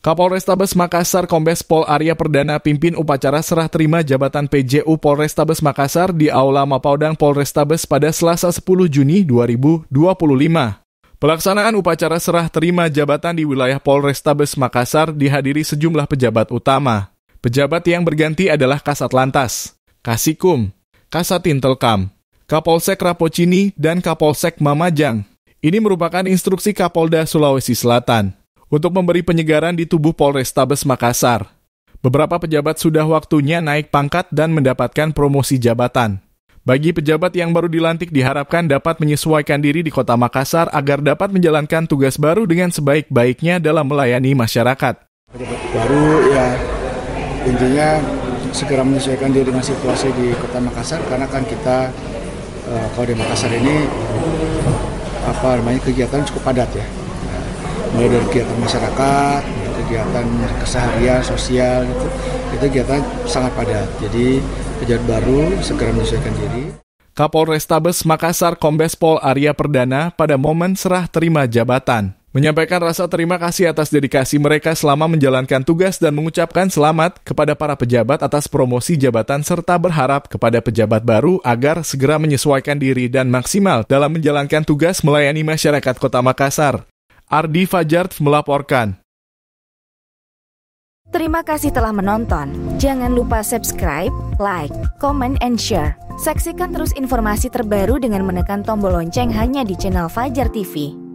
Kapolrestabes Makassar Kombes Pol Arya Perdana pimpin upacara serah terima jabatan PJU Polrestabes Makassar di Aula Mapaudang Polrestabes pada Selasa 10 Juni 2025. Pelaksanaan upacara serah terima jabatan di wilayah Polrestabes Makassar dihadiri sejumlah pejabat utama. Pejabat yang berganti adalah Kasat Lantas, Kasikum, Kasat Intelkam, Kapolsek Rapocini, dan Kapolsek Mamajang. Ini merupakan instruksi Kapolda Sulawesi Selatan untuk memberi penyegaran di tubuh Polrestabes Makassar. Beberapa pejabat sudah waktunya naik pangkat dan mendapatkan promosi jabatan. Bagi pejabat yang baru dilantik diharapkan dapat menyesuaikan diri di Kota Makassar agar dapat menjalankan tugas baru dengan sebaik-baiknya dalam melayani masyarakat. Pejabat baru ya intinya segera menyesuaikan diri dengan situasi di Kota Makassar karena kan kita kalau di Makassar ini kegiatan cukup padat ya. Mulai dari kegiatan masyarakat, kegiatan keseharian, sosial, itu kegiatan sangat padat. Jadi pejabat baru segera menyesuaikan diri. Kapolrestabes Makassar Kombes Pol Arya Perdana pada momen serah terima jabatan menyampaikan rasa terima kasih atas dedikasi mereka selama menjalankan tugas dan mengucapkan selamat kepada para pejabat atas promosi jabatan serta berharap kepada pejabat baru agar segera menyesuaikan diri dan maksimal dalam menjalankan tugas melayani masyarakat Kota Makassar. Ardi Fajar melaporkan. Terima kasih telah menonton. Jangan lupa subscribe, like, comment, and share. Saksikan terus informasi terbaru dengan menekan tombol lonceng hanya di channel Fajar TV.